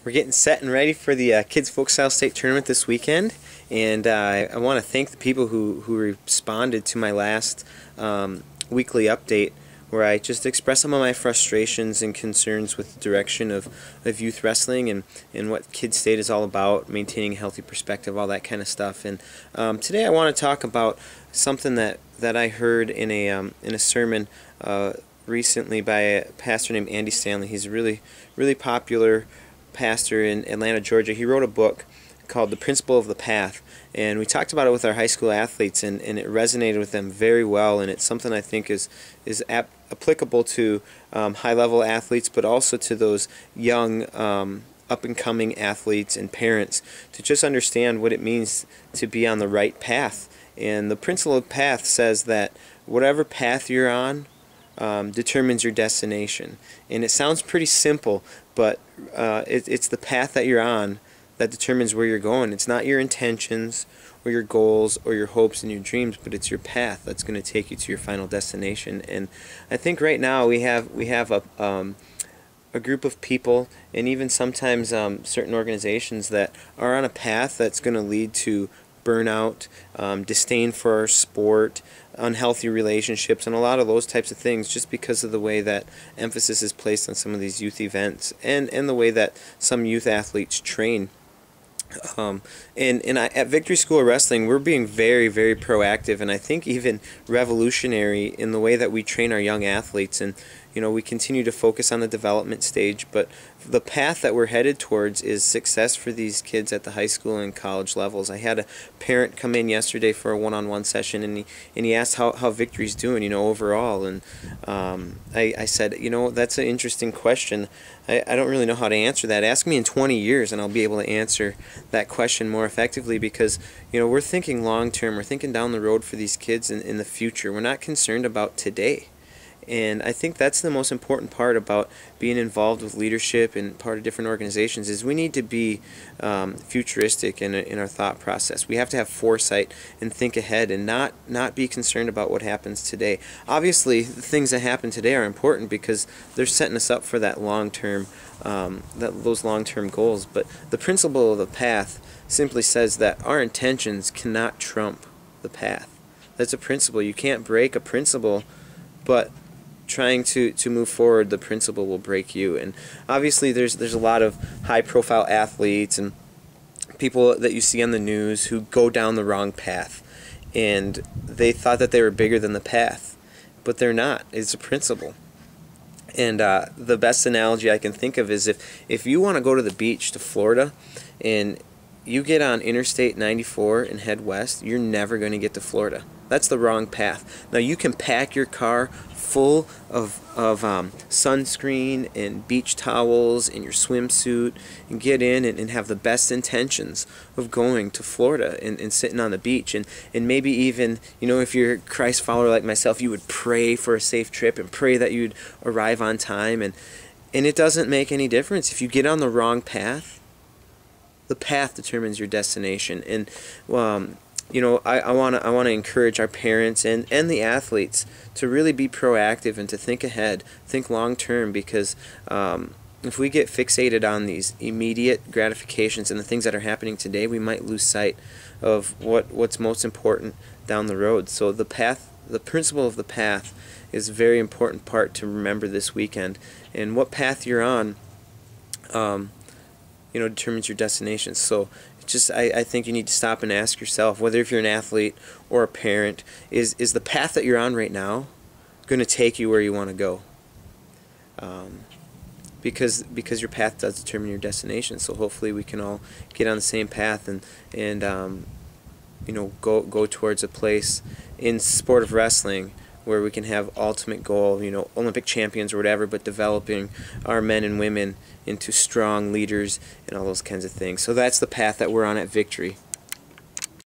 We're getting set and ready for the Kids Folk Style State Tournament this weekend, and I want to thank the people who responded to my last weekly update, where I just expressed some of my frustrations and concerns with the direction of youth wrestling and what Kids State is all about, maintaining a healthy perspective, all that kind of stuff. And today I want to talk about something that I heard in a sermon recently by a pastor named Andy Stanley. He's a really popular pastor in Atlanta, Georgia. He wrote a book called The Principle of the Path, and we talked about it with our high school athletes, and it resonated with them very well, and it's something I think is applicable to high-level athletes, but also to those young up-and-coming athletes and parents, to just understand what it means to be on the right path. And the principle of the path says that whatever path you're on determines your destination. And it sounds pretty simple, but it's the path that you're on that determines where you're going. It's not your intentions or your goals or your hopes and your dreams, but it's your path that's going to take you to your final destination. And I think right now we have a group of people, and even sometimes certain organizations, that are on a path that's going to lead to burnout, disdain for our sport, unhealthy relationships, and a lot of those types of things, just because of the way that emphasis is placed on some of these youth events and the way that some youth athletes train. At Victory School of Wrestling, we're being very proactive, and I think even revolutionary in the way that we train our young athletes. And we continue to focus on the development stage, but the path that we're headed towards is success for these kids at the high school and college levels. I had a parent come in yesterday for a one-on-one session, and he asked how Victory's doing, overall. And I said, that's an interesting question. I don't really know how to answer that. Ask me in 20 years, and I'll be able to answer that question more effectively, because we're thinking long-term. We're thinking down the road for these kids in the future. We're not concerned about today. And I think that's the most important part about being involved with leadership and part of different organizations, is we need to be futuristic in our thought process. We have to have foresight and think ahead, and not be concerned about what happens today. Obviously, the things that happen today are important because they're setting us up for that long-term, those long-term goals. But the principle of the path simply says that our intentions cannot trump the path. That's a principle. You can't break a principle, but trying to move forward, the principle will break you. And obviously there's a lot of high-profile athletes and people that you see on the news who go down the wrong path, and they thought that they were bigger than the path, but they're not. It's a principle. And the best analogy I can think of is if you want to go to the beach to Florida and you get on Interstate 94 and head west, you're never going to get to Florida. That's the wrong path. Now, you can pack your car full of sunscreen and beach towels and your swimsuit and get in and have the best intentions of going to Florida and sitting on the beach. And maybe even, if you're a Christ follower like myself, you would pray for a safe trip and pray that you'd arrive on time. And it doesn't make any difference. If you get on the wrong path, the path determines your destination. And I want to encourage our parents and the athletes to really be proactive and to think ahead, think long term, because if we get fixated on these immediate gratifications and the things that are happening today, we might lose sight of what's most important down the road. So the principle of the path is a very important part to remember this weekend. And what path you're on determines your destination. So I think you need to stop and ask yourself, whether if you're an athlete or a parent, is the path that you're on right now going to take you where you want to go? Because your path does determine your destination. So hopefully we can all get on the same path and go towards a place in sport of wrestling where we can have ultimate goal, Olympic champions or whatever, but developing our men and women into strong leaders and all those kinds of things. So that's the path that we're on at Victory.